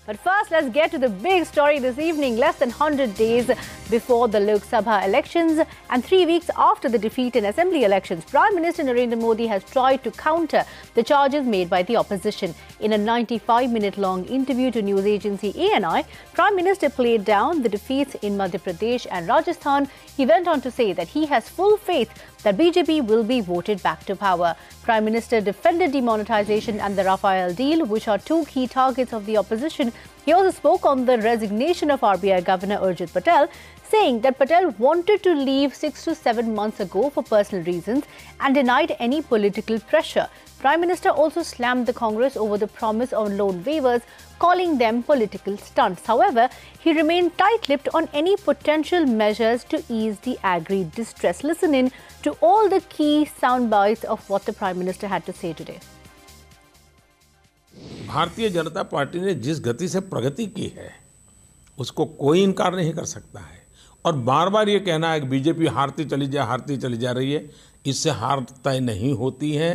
But first, let's get to the big story this evening. Less than 100 days before the Lok Sabha elections and 3 weeks after the defeat in assembly elections, Prime Minister Narendra Modi has tried to counter the charges made by the opposition. In a 95-minute-long interview to news agency ANI, Prime Minister played down the defeats in Madhya Pradesh and Rajasthan. He went on to say that he has full faith that BJP will be voted back to power. Prime Minister defended demonetization and the Rafale deal, which are two key targets of the opposition. He also spoke on the resignation of RBI Governor Urijit Patel, saying that Patel wanted to leave 6 to 7 months ago for personal reasons and denied any political pressure. Prime Minister also slammed the Congress over the promise of loan waivers, calling them political stunts. However, he remained tight-lipped on any potential measures to ease the agri distress. Listen in to all the key sound bites of what the Prime Minister had to say today. Bharatiya Janata party ने जिस गति से प्रगति की है उसको कोई इनकार नहीं कर सकता है और बार बार ये कहना है कि बीजेपी हारती चली जा रही है, इससे हार तय नहीं होती है।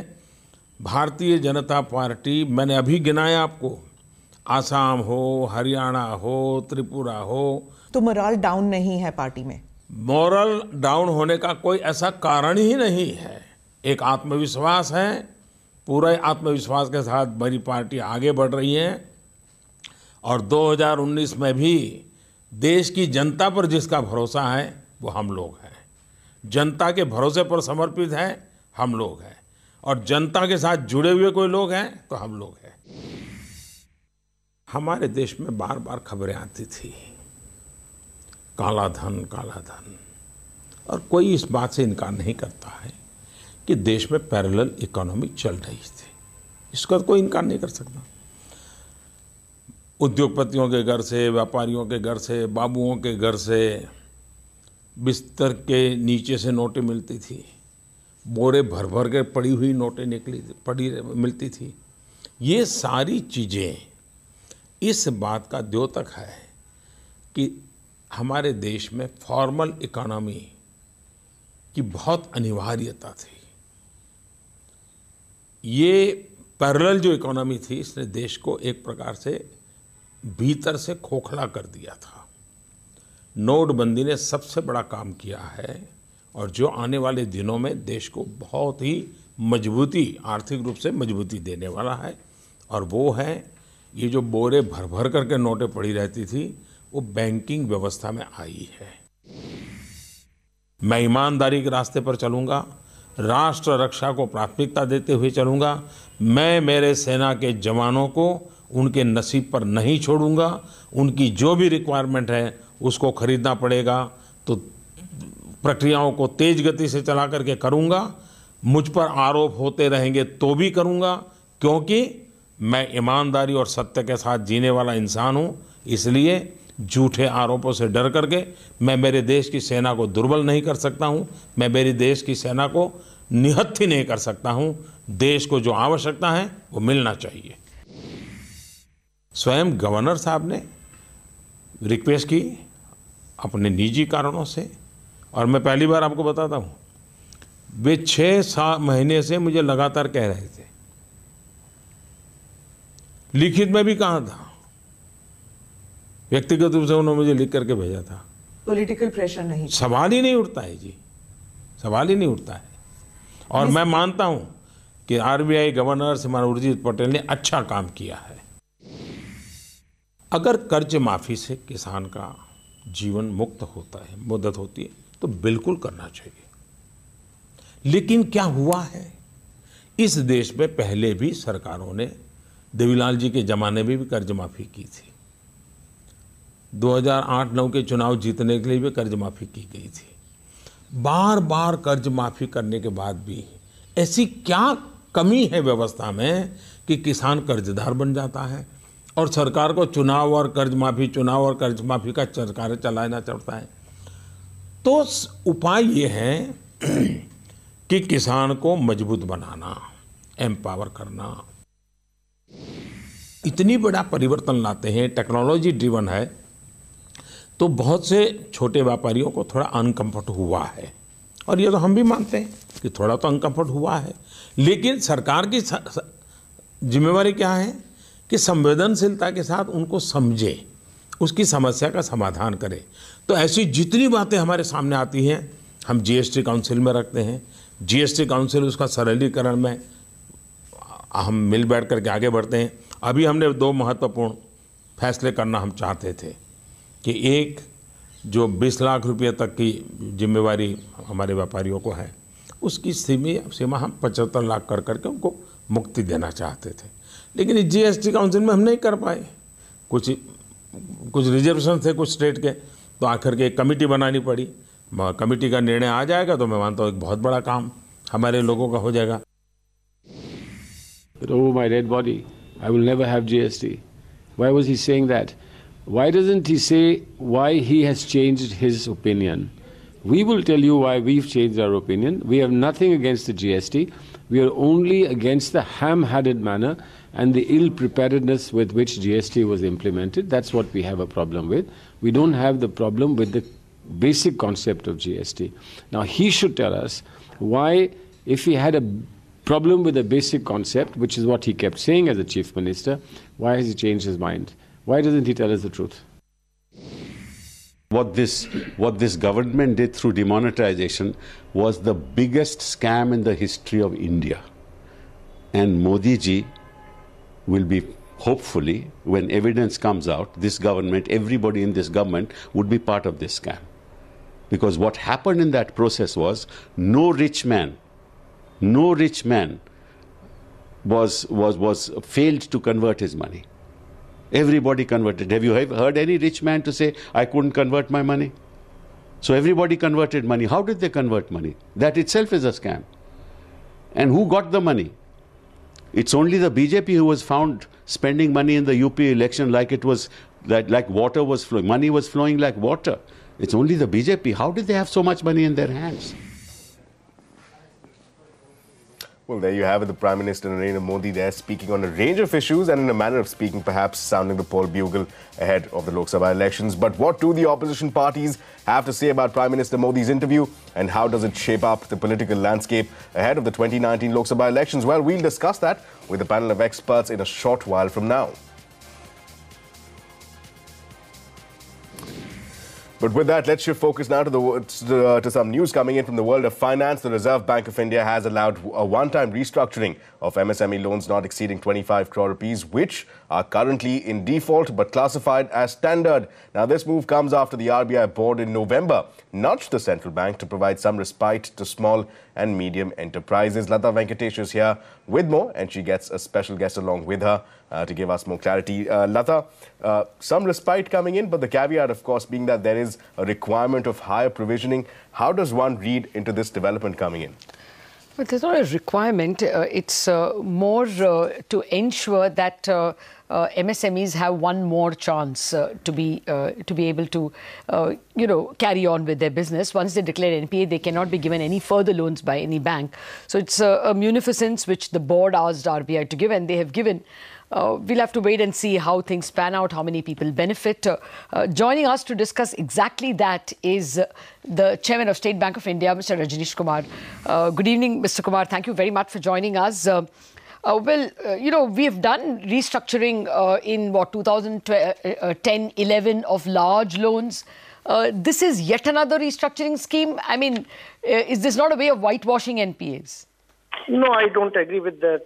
भारतीय जनता पार्टी, मैंने अभी गिनाया आपको, आसाम हो, हरियाणा हो, त्रिपुरा हो, तो मोरल डाउन नहीं है पार्टी में? मोरल डाउन होने का कोई ऐसा कारण ही नहीं है। एक आत्मविश्वास है, पूरे आत्मविश्वास के साथ मेरी पार्टी आगे बढ़ रही है और 2019 में भी देश की जनता पर जिसका भरोसा है वो हम लोग हैं। जनता के भरोसे पर समर्पित है हम लोग हैं और जनता के साथ जुड़े हुए कोई लोग हैं तो हम लोग हैं। हमारे देश में बार बार खबरें आती थी, काला धन, और कोई इस बात से इनकार नहीं करता है कि देश में पैरेलल इकोनॉमी चल रही थी, इसका कोई इनकार नहीं कर सकता। उद्योगपतियों के घर से, व्यापारियों के घर से, बाबुओं के घर से बिस्तर के नीचे से नोटें मिलती थी, बोरे भर भर के पड़ी हुई नोटें मिलती थी। ये सारी चीज़ें इस बात का द्योतक है कि हमारे देश में फॉर्मल इकोनॉमी की बहुत अनिवार्यता थी। ये पैरेलल जो इकोनॉमी थी, इसने देश को एक प्रकार से भीतर से खोखला कर दिया था। नोटबंदी ने सबसे बड़ा काम किया है और जो आने वाले दिनों में देश को बहुत ही मजबूती, आर्थिक रूप से मजबूती देने वाला है और वो है ये जो बोरे भर भर करके नोटें पड़ी रहती थी, वो बैंकिंग व्यवस्था में आई है। मैं ईमानदारी के रास्ते पर चलूँगा, राष्ट्र रक्षा को प्राथमिकता देते हुए चलूँगा। मैं मेरे सेना के जवानों को उनके नसीब पर नहीं छोड़ूंगा। उनकी जो भी रिक्वायरमेंट है उसको खरीदना पड़ेगा तो प्रक्रियाओं को तेज गति से चला करके करूंगा। मुझ पर आरोप होते रहेंगे तो भी करूंगा, क्योंकि मैं ईमानदारी और सत्य के साथ जीने वाला इंसान हूं। इसलिए झूठे आरोपों से डर करके मैं मेरे देश की सेना को दुर्बल नहीं कर सकता हूं, मैं मेरे देश की सेना को निहत्थी नहीं कर सकता हूं। देश को जो आवश्यकता है वो मिलना चाहिए। स्वयं गवर्नर साहब ने रिक्वेस्ट की अपने निजी कारणों से, और मैं पहली बार आपको बताता हूँ, वे 6 महीने से मुझे लगातार कह रहे थे, लिखित में भी कहा था, व्यक्तिगत रूप से उन्होंने मुझे लिख करके भेजा था। पॉलिटिकल प्रेशर नहीं, सवाल ही नहीं उठता है जी, सवाल ही नहीं उठता है। और मैं मानता हूं कि आरबीआई गवर्नर श्रीमान उर्जित पटेल ने अच्छा काम किया है। अगर कर्ज माफी से किसान का जीवन मुक्त होता है, मदद होती है, तो बिल्कुल करना चाहिए। लेकिन क्या हुआ है, इस देश में पहले भी सरकारों ने, देवीलाल जी के जमाने में भी कर्ज माफी की थी। 2008-9 के चुनाव जीतने के लिए भी कर्ज माफी की गई थी। बार बार कर्ज माफी करने के बाद भी ऐसी क्या कमी है व्यवस्था में कि किसान कर्जदार बन जाता है और सरकार को चुनाव और कर्ज माफी का सरकार चलाना चलता है। तो उपाय ये है कि किसान को मजबूत बनाना, एम्पावर करना। इतनी बड़ा परिवर्तन लाते हैं, टेक्नोलॉजी ड्रिवन है, तो बहुत से छोटे व्यापारियों को थोड़ा अनकंफर्ट हुआ है और ये तो हम भी मानते हैं कि थोड़ा तो अनकंफर्ट हुआ है। लेकिन सरकार की जिम्मेवारी क्या है कि संवेदनशीलता के साथ उनको समझे, उसकी समस्या का समाधान करें। तो ऐसी जितनी बातें हमारे सामने आती हैं हम जीएसटी काउंसिल में रखते हैं। जीएसटी काउंसिल उसका सरलीकरण में हम मिल बैठ करके आगे बढ़ते हैं। अभी हमने 2 महत्वपूर्ण फैसले करना हम चाहते थे कि एक, जो 20 लाख रुपये तक की जिम्मेवारी हमारे व्यापारियों को है, उसकी सीमा हम 75 लाख कर करके उनको मुक्ति देना चाहते थे। लेकिन इस जीएसटी काउंसिल में हम नहीं कर पाए, कुछ रिजर्वेशन थे कुछ स्टेट के, तो आखिर के एक कमेटी बनानी पड़ी। कमेटी का निर्णय आ जाएगा तो मैं मानता हूँ एक बहुत बड़ा काम हमारे लोगों का हो जाएगा। Over my dead body, I will never have GST. Why was he saying that? Why doesn't he say why he has changed his opinion? We will tell you why we've changed our opinion. We have nothing against the GST. We are only against the ham-handed manner and the ill-preparedness with which GST was implemented. That's what we have a problem with. We don't have the problem with the basic concept of GST. Now, he should tell us why, if he had a problem with the basic concept, which is what he kept saying as a chief minister, why has he changed his mind? Why doesn't he tell us the truth? What this government did through demonetization was the biggest scam in the history of India. And Modi ji will be, hopefully, when evidence comes out, this government, everybody in this government would be part of this scam. Because what happened in that process was no rich man was failed to convert his money. Everybody converted. Have you heard any rich man to say, I couldn't convert my money? So everybody converted money. How did they convert money? That itself is a scam. And who got the money? It's only the BJP who was found spending money in the UP election like it was, like water was flowing. Money was flowing like water. It's only the BJP. How did they have so much money in their hands? Well, there you have it, the Prime Minister Narendra Modi there speaking on a range of issues and in a manner of speaking, perhaps sounding the poll bugle ahead of the Lok Sabha elections. But what do the opposition parties have to say about Prime Minister Modi's interview, and how does it shape up the political landscape ahead of the 2019 Lok Sabha elections? Well, we'll discuss that with a panel of experts in a short while from now. But with that, let's shift focus now to some news coming in from the world of finance. The Reserve Bank of India has allowed a one-time restructuring of MSME loans not exceeding 25 crore rupees, which are currently in default but classified as standard. Now, this move comes after the RBI board in November nudged the central bank to provide some respite to small and medium enterprises. Lata Venkatesh is here with more, and she gets a special guest along with her to give us more clarity. Lata, some respite coming in, but the caveat, of course, being that there is a requirement of higher provisioning. How does one read into this development coming in? Well, there's not a requirement. It's more to ensure that MSMEs have one more chance to be able to, carry on with their business. Once they declare NPA, they cannot be given any further loans by any bank. So it's a munificence which the board asked RBI to give, and they have given. We'll have to wait and see how things pan out, how many people benefit. Joining us to discuss exactly that is the Chairman of State Bank of India, Mr. Rajneesh Kumar. Good evening, Mr. Kumar. Thank you very much for joining us. We have done restructuring in 2010-11 of large loans. This is yet another restructuring scheme. I mean, is this not a way of whitewashing NPAs? No, I don't agree with that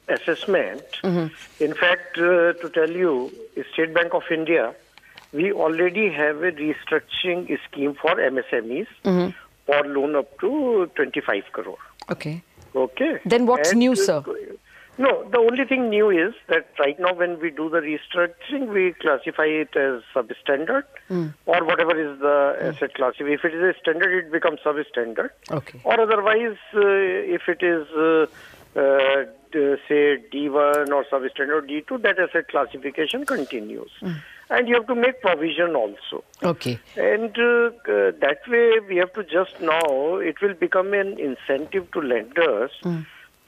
assessment. Mm-hmm. In fact, to tell you, State Bank of India, we already have a restructuring scheme for MSMEs for loan up to 25 crore. Okay. Okay. Then what's new, sir? No, the only thing new is that right now when we do the restructuring, we classify it as substandard or whatever is the asset classification. If it is a standard, it becomes substandard. Okay. Or otherwise, if it is say D1 or substandard D2, that asset classification continues. And you have to make provision also. Okay. And that way we have to just now, it will become an incentive to lenders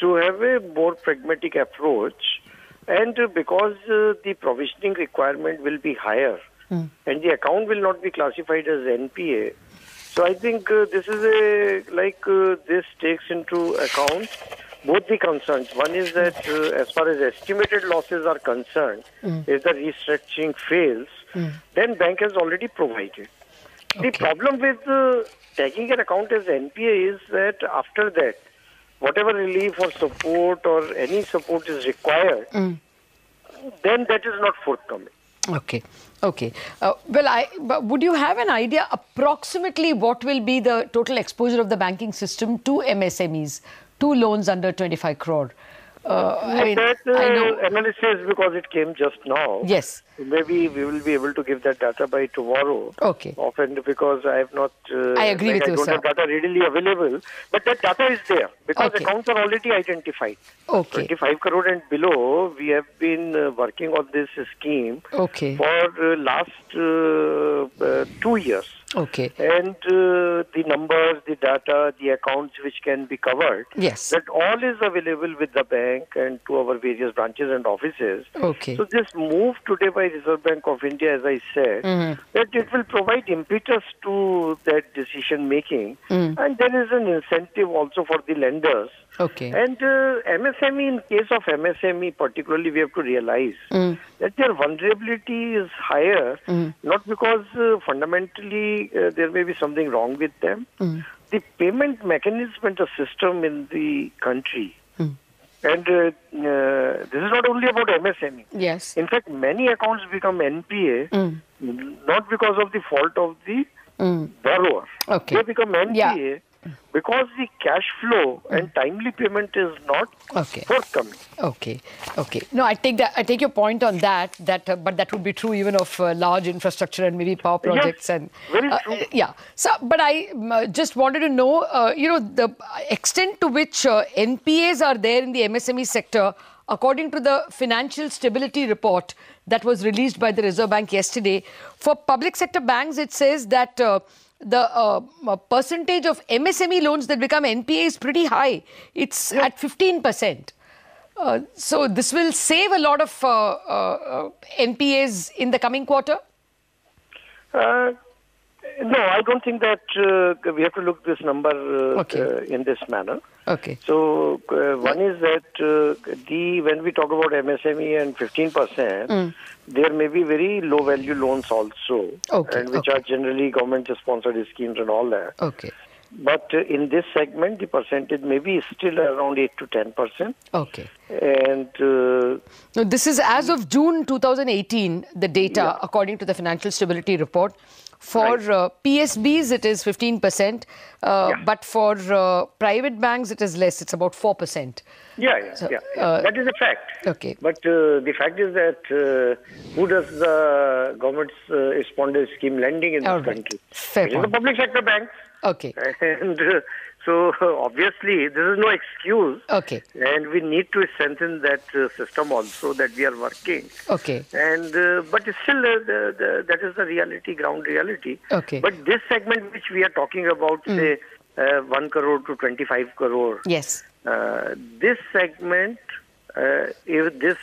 to have a more pragmatic approach. And because the provisioning requirement will be higher and the account will not be classified as NPA. So I think this is this takes into account both the concerns. One is that as far as estimated losses are concerned, if the restructuring fails, then bank has already provided. The problem with taking an account as NPA is that after that, whatever relief or support or any support is required, then that is not forthcoming. Okay. But would you have an idea approximately what will be the total exposure of the banking system to MSMEs, to loans under 25 crore? I know analysis, because it came just now. Yes. Maybe we will be able to give that data by tomorrow. Okay. Often because I have not. I agree with you, sir. I don't have data readily available, but that data is there because accounts are already identified. Okay. 25 crore and below, we have been working on this scheme for last 2 years. Okay. And the numbers, the data, the accounts which can be covered, that all is available with the bank and to our various branches and offices. Okay. So this move today by Reserve Bank of India, as I said, that it will provide impetus to that decision making, and there is an incentive also for the lenders. Okay. And MSME, in case of MSME particularly, we have to realize that their vulnerability is higher, not because fundamentally there may be something wrong with them. The payment mechanism and the system in the country, and this is not only about MSME. Yes. In fact, many accounts become NPA not because of the fault of the borrower. Okay. They become NPA because the cash flow and timely payment is not forthcoming. Okay. No, I take your point on that. But that would be true even of large infrastructure and maybe power projects. Yes, and very true. So, but I just wanted to know, the extent to which NPAs are there in the MSME sector. According to the Financial Stability Report that was released by the Reserve Bank yesterday, for public sector banks, it says that the percentage of MSME loans that become NPA is pretty high. It's at 15%. So this will save a lot of NPAs in the coming quarter? No, I don't think that we have to look this number in this manner. Okay. So one is that when we talk about MSME and 15%, there may be very low value loans also, and which are generally government sponsored schemes and all that. Okay. But in this segment, the percentage may be still around 8 to 10%. Okay. And now this is as of June 2018, the data according to the Financial Stability Report. For PSBs, it is 15%, but for private banks, it is less. It's about 4%. That is a fact. Okay. But the fact is that who does the government's sponsored scheme lending in this country? Fair point. It is the public sector banks. Okay. And so obviously there is no excuse. Okay. And we need to strengthen that system also that we are working. Okay. And but still that is the reality, ground reality. Okay. But this segment which we are talking about, say 1 crore to 25 crore. Yes. This segment, if this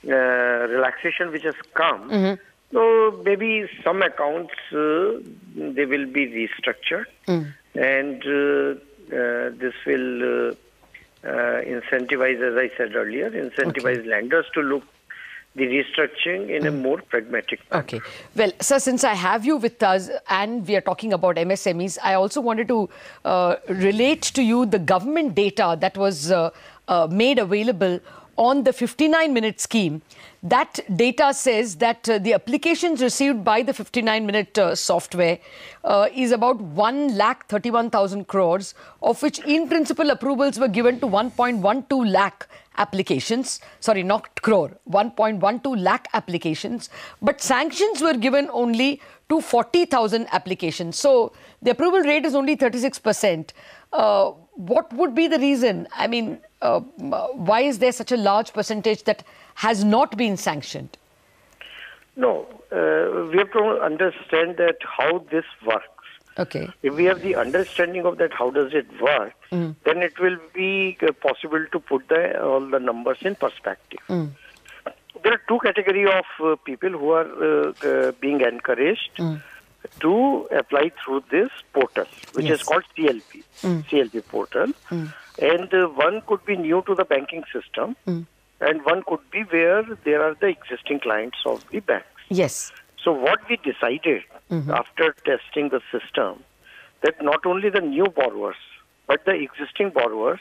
relaxation which has come, so maybe some accounts they will be restructured, and this will incentivize, as I said earlier, lenders to look the restructuring in a more pragmatic manner. Okay. Well, sir, since I have you with us and we are talking about MSMEs, I also wanted to relate to you the government data that was made available on the 59-minute scheme. That data says that the applications received by the 59-minute software is about 1,31,000 crores, of which in principle approvals were given to 1.12 lakh applications. Sorry, not crore, 1.12 lakh applications. But sanctions were given only to 40,000 applications. So the approval rate is only 36%. What would be the reason? I mean, why is there such a large percentage that has not been sanctioned? No, we have to understand that how this works. Okay. If we have the understanding of that, how does it work, then it will be possible to put all the numbers in perspective. There are two categories of people who are being encouraged to apply through this portal, which is called CLP portal. And one could be new to the banking system, and one could be where there are the existing clients of the banks. Yes. So what we decided after testing the system, that not only the new borrowers, but the existing borrowers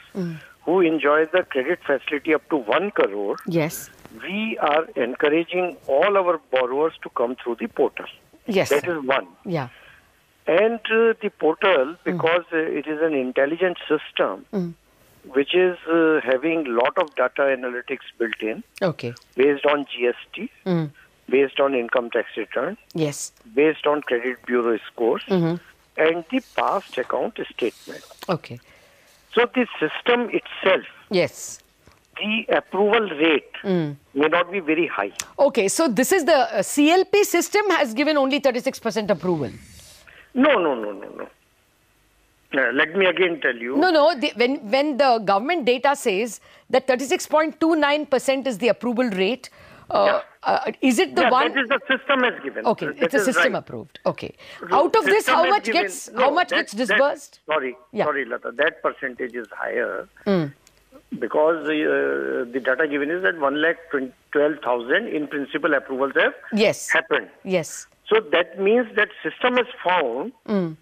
who enjoy the credit facility up to 1 crore, Yes. we are encouraging all our borrowers to come through the portal. Yes. That is one. Yeah. And the portal, because it is an intelligent system, which is having lot of data analytics built in, Okay. based on GST, based on income tax return, Yes. based on credit bureau scores, and the past account statement. Okay. So the system itself, Yes. the approval rate may not be very high. Okay, so this is the CLP system has given only 36% approval. No. Let me again tell you. No. When the government data says that 36.29% is the approval rate, is it the one? That is the system has given. Okay, That it's a is system right. approved. Okay. Out of this, how much gets disbursed? Sorry, Lata. That percentage is higher because the data given is that 1,12,000 in principle approvals have happened. Yes. So that means that system has found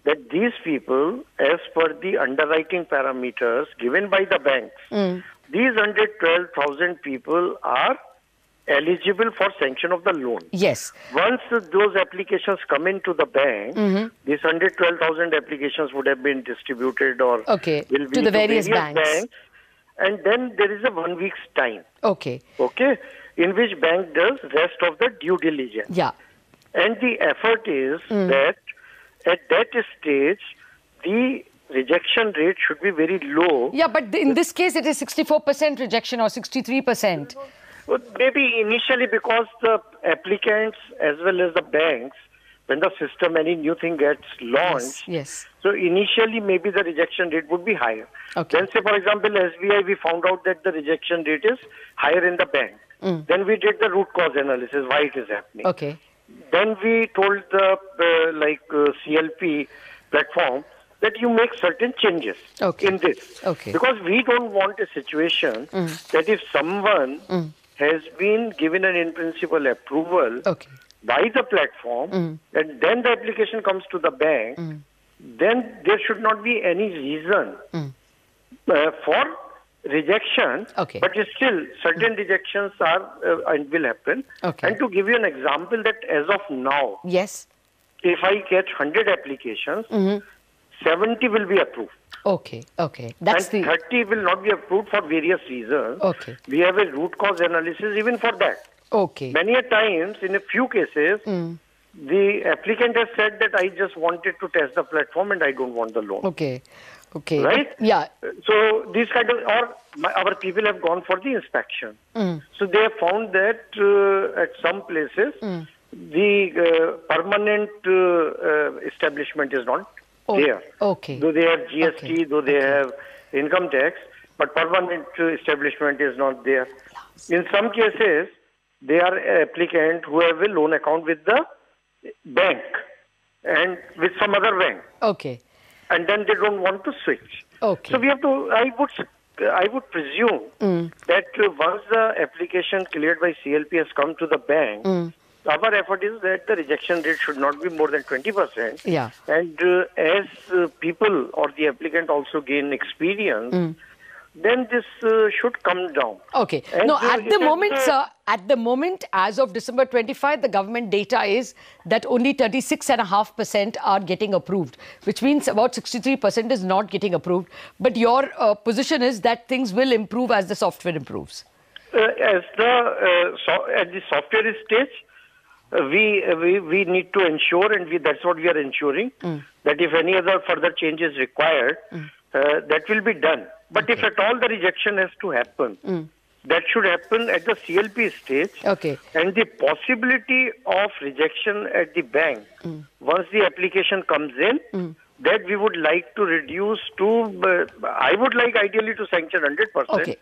that these people, as per the underwriting parameters given by the banks, these 112,000 people are eligible for sanction of the loan. Yes. Once those applications come into the bank, these 112,000 applications would have been distributed or will be to the various banks. And then there is a 1 week's time. Okay. Okay. In which bank does rest of the due diligence. Yeah. And the effort is that at that stage, the rejection rate should be very low. Yeah, but in this case, it is 64% rejection or 63%. Well, maybe initially because the applicants as well as the banks, when the system, any new thing gets launched, so initially maybe the rejection rate would be higher. Okay. Then say, for example, SBI, we found out that the rejection rate is higher in the bank. Then we did the root cause analysis, why it is happening. Okay. Then we told the CLP platform that you make certain changes in this. Okay. Because we don't want a situation that if someone has been given an in-principle approval by the platform, and then the application comes to the bank, then there should not be any reason for rejection, but still certain rejections are and will happen. And to give you an example that as of now, if I get 100 applications, 70 will be approved. Okay. That's and 30 will not be approved for various reasons. We have a root cause analysis even for that. Many a times, in a few cases, the applicant has said that I just wanted to test the platform and I don't want the loan. Right? Yeah. So these kind of, or our people have gone for the inspection. So they have found that at some places, the permanent establishment is not there. Though they have GST, though they have income tax, but permanent establishment is not there. In some cases, they are applicant who have a loan account with the bank and with some other bank. And then they don't want to switch. So we have to, I would presume that once the application cleared by CLP has come to the bank, our effort is that the rejection rate should not be more than 20%. And as people or the applicant also gain experience, then this should come down. No, at the moment, sir, at the moment, as of December 25, the government data is that only 36.5% are getting approved, which means about 63% is not getting approved. But your position is that things will improve as the software improves. At the software stage, we need to ensure, and that's what we are ensuring, that if any other further change is required, that will be done. But if at all the rejection has to happen, that should happen at the CLP stage. And the possibility of rejection at the bank, once the application comes in, that we would like to reduce to, I would like ideally to sanction 100%.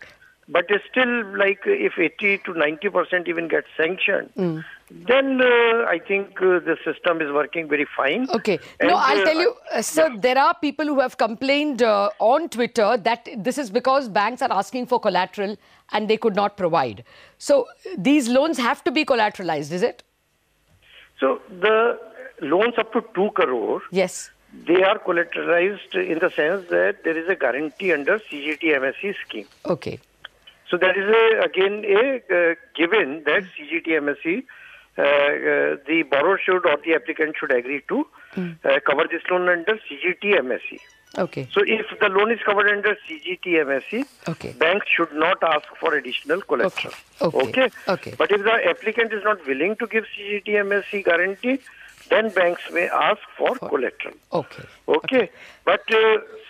But it's still like if 80 to 90% even gets sanctioned, then I think the system is working very fine. Okay. And, no, I'll tell you, sir, there are people who have complained on Twitter that this is because banks are asking for collateral and they could not provide. So these loans have to be collateralized, is it? So the loans up to 2 crore, yes, they are collateralized in the sense that there is a guarantee under CGT-MSE scheme. Okay. So that is again a given that CGT-MSE, the borrower should or the applicant should agree to cover this loan under CGT-MSE. Okay. So if the loan is covered under CGT-MSE, okay, banks should not ask for additional collateral. Okay. Okay. But if the applicant is not willing to give CGT-MSE guarantee, then banks may ask for collateral. Okay. Okay. But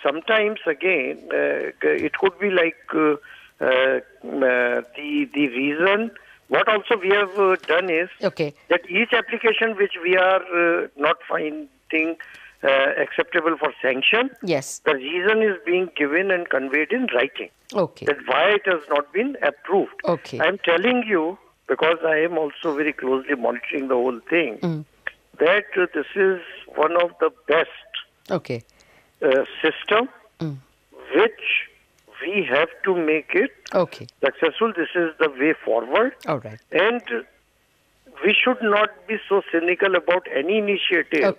sometimes again, it could be like the reason. What also we have done is that each application which we are not finding acceptable for sanction, yes, the reason is being given and conveyed in writing. Okay. That why it has not been approved. Okay. I am telling you because I am also very closely monitoring the whole thing. That this is one of the best system which we have to make it successful. This is the way forward. All right. And we should not be so cynical about any initiative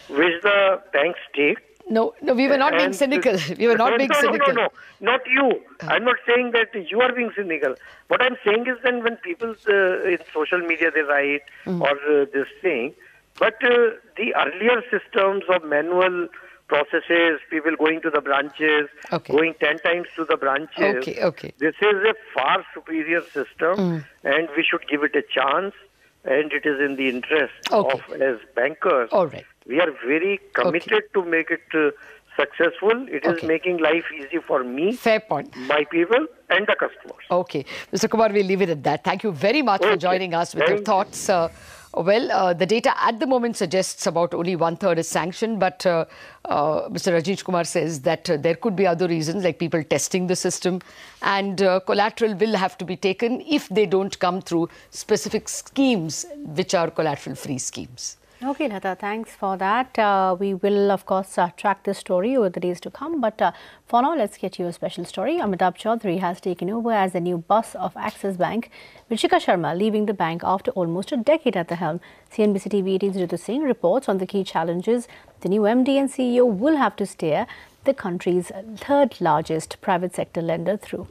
which the banks take. No, we were not being cynical. We were not being cynical. No, not you. I'm not saying that you are being cynical. What I'm saying is then when people in social media they write or this thing, but the earlier systems of manual processes, people going to the branches, going 10 times to the branches, this is a far superior system and we should give it a chance, and it is in the interest of as bankers. All right. We are very committed to make it successful. It is making life easy for me, fair point, my people and the customers. Okay. Mr. Kumar, we'll leave it at that. Thank you very much for joining us with your thoughts. The data at the moment suggests about only 1/3 is sanctioned, but Mr. Urijit Kumar says that there could be other reasons, like people testing the system, and collateral will have to be taken if they don't come through specific schemes which are collateral-free schemes. Okay, Lata, thanks for that. We will, of course, track this story over the days to come. But for now, let's get you a special story. Amitabh Chaudhary has taken over as the new boss of Axis Bank, with Shikha Sharma leaving the bank after almost a decade at the helm. cnbc TV 18's Ritu Singh reports on the key challenges the new MD and CEO will have to steer the country's third largest private sector lender through.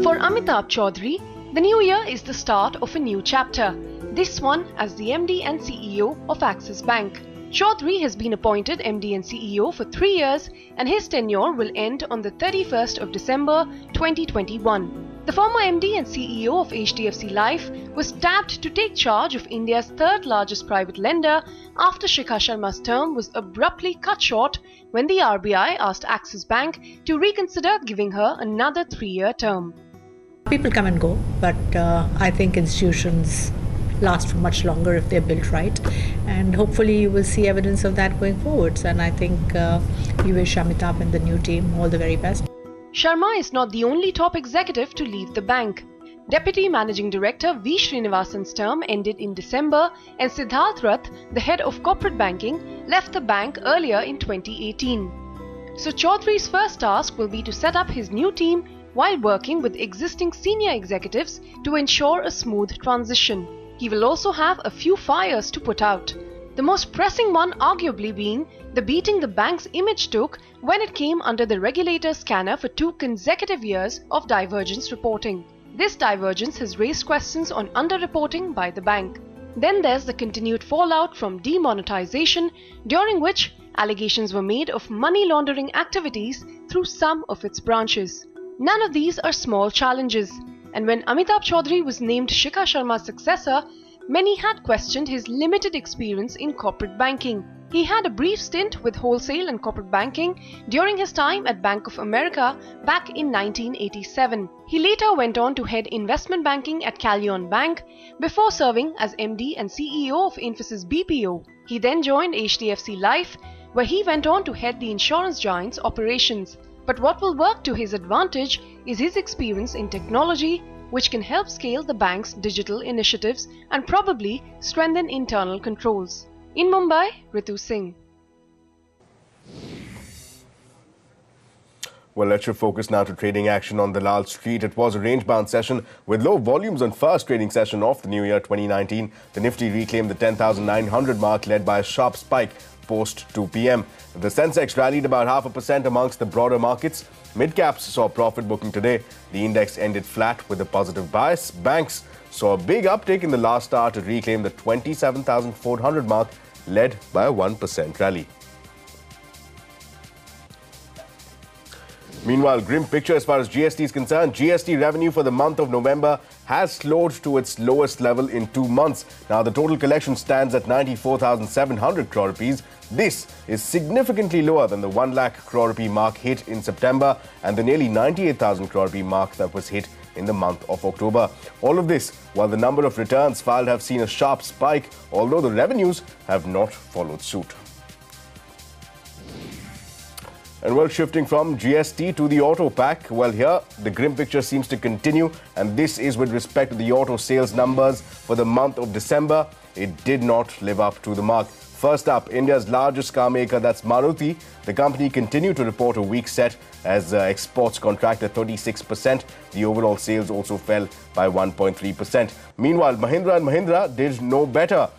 For Amitabh Chaudhary, the new year is the start of a new chapter, this one as the MD and CEO of Axis Bank. Chaudhary has been appointed MD and CEO for 3 years and his tenure will end on the 31st of December 2021. The former MD and CEO of HDFC Life was tapped to take charge of India's third largest private lender after Shikha Sharma's term was abruptly cut short when the RBI asked Axis Bank to reconsider giving her another 3-year term. People come and go, but I think institutions last for much longer if they're built right, and hopefully you will see evidence of that going forwards, and I think we wish Amitabh and the new team all the very best. Sharma is not the only top executive to leave the bank. Deputy Managing Director V. Srinivasan's term ended in December and Siddharth Rath, the head of corporate banking, left the bank earlier in 2018. So Chaudhary's first task will be to set up his new team while working with existing senior executives to ensure a smooth transition. He will also have a few fires to put out. The most pressing one arguably being the beating the bank's image took when it came under the regulator's scanner for 2 consecutive years of divergence reporting. This divergence has raised questions on underreporting by the bank. Then there's the continued fallout from demonetization, during which allegations were made of money laundering activities through some of its branches. None of these are small challenges, and when Amitabh Chaudhary was named Shikha Sharma's successor, many had questioned his limited experience in corporate banking. He had a brief stint with wholesale and corporate banking during his time at Bank of America back in 1987. He later went on to head investment banking at Callion Bank before serving as MD and CEO of Infosys BPO. He then joined HDFC Life, where he went on to head the insurance giant's operations. But what will work to his advantage is his experience in technology, which can help scale the bank's digital initiatives and probably strengthen internal controls. In Mumbai, Ritu Singh. Well, let's shift focus now to trading action on the Lal Street. It was a range-bound session with low volumes on first trading session of the new year 2019. The Nifty reclaimed the 10,900 mark, led by a sharp spike post 2 p.m. The Sensex rallied about 0.5% amongst the broader markets. Mid-caps saw profit booking today. The index ended flat with a positive bias. Banks saw a big uptick in the last hour to reclaim the 27,400 mark, led by a 1% rally. Meanwhile, grim picture as far as GST is concerned. GST revenue for the month of November has slowed to its lowest level in 2 months. Now, the total collection stands at 94,700 crore rupees. This is significantly lower than the 1 lakh crore rupee mark hit in September and the nearly 98,000 crore rupee mark that was hit in the month of October. All of this while the number of returns filed have seen a sharp spike, although the revenues have not followed suit. And well, shifting from GST to the auto pack, well, here the grim picture seems to continue, and this is with respect to the auto sales numbers for the month of December. It did not live up to the mark. First up, India's largest car maker, that's Maruti. The company continued to report a weak set as exports contracted 36%. The overall sales also fell by 1.3%. Meanwhile, Mahindra & Mahindra did no better.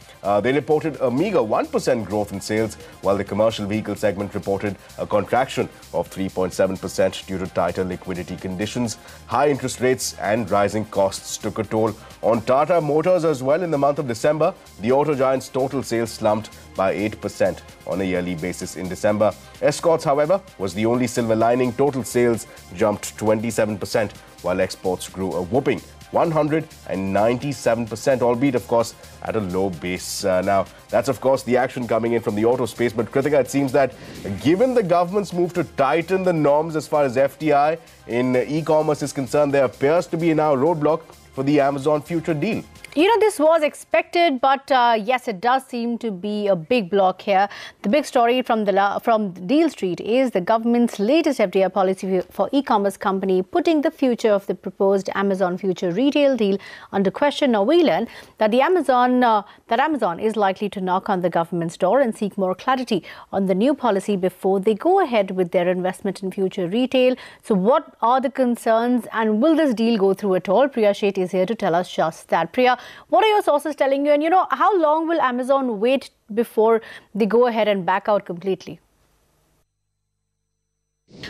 They reported a meager 1% growth in sales, while the commercial vehicle segment reported a contraction of 3.7% due to tighter liquidity conditions. High interest rates and rising costs took a toll on Tata Motors as well in the month of December. The auto giant's total sales slumped by 8% on a yearly basis in December. Escorts, however, was the only silver lining. Total sales jumped 27%, while exports grew a whooping 197%, albeit, of course, at a low base. Now, that's, of course, the action coming in from the auto space. But, Kritika, it seems that given the government's move to tighten the norms as far as FDI in e-commerce is concerned, there appears to be now a roadblock for the Amazon future deal. You know, this was expected, but yes, it does seem to be a big block here. The big story from Deal Street is the government's latest FDI policy for e-commerce company putting the future of the proposed Amazon future retail deal under question. Now, we learn that Amazon is likely to knock on the government's door and seek more clarity on the new policy before they go ahead with their investment in future retail. So, what are the concerns, and will this deal go through at all? Priya Sheth is here to tell us just that. Priya, what are your sources telling you? And, you know, how long will Amazon wait before they go ahead and back out completely?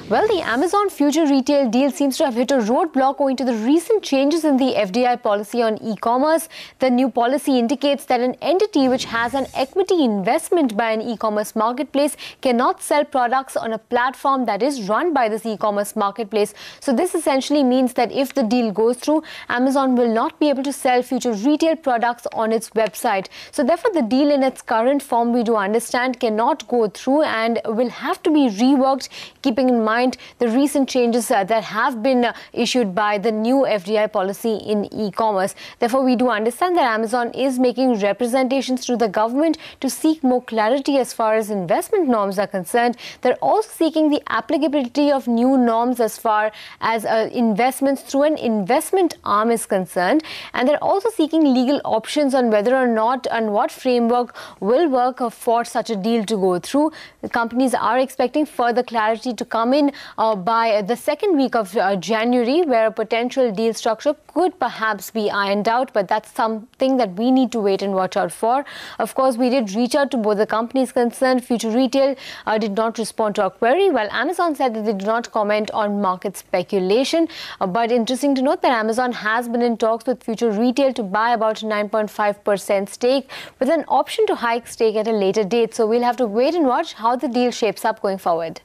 Well, the Amazon future retail deal seems to have hit a roadblock owing to the recent changes in the FDI policy on e-commerce. The new policy indicates that an entity which has an equity investment by an e-commerce marketplace cannot sell products on a platform that is run by this e-commerce marketplace. So this essentially means that if the deal goes through, Amazon will not be able to sell future retail products on its website. So therefore, the deal in its current form, we do understand, cannot go through and will have to be reworked, keeping in mind the recent changes that have been issued by the new FDI policy in e-commerce. Therefore, we do understand that Amazon is making representations to the government to seek more clarity as far as investment norms are concerned. They're also seeking the applicability of new norms as far as investments through an investment arm is concerned. And they're also seeking legal options on whether or not and what framework will work for such a deal to go through. The companies are expecting further clarity to come in by the second week of January, where a potential deal structure could perhaps be ironed out, but that's something that we need to wait and watch out for. Of course, we did reach out to both the companies concerned. Future Retail did not respond to our query, while Amazon said that they do not comment on market speculation. But interesting to note that Amazon has been in talks with Future Retail to buy about 9.5% stake with an option to hike stake at a later date. So we'll have to wait and watch how the deal shapes up going forward.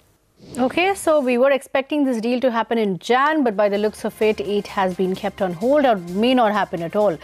Okay, so we were expecting this deal to happen in Jan, but by the looks of it, it has been kept on hold or may not happen at all.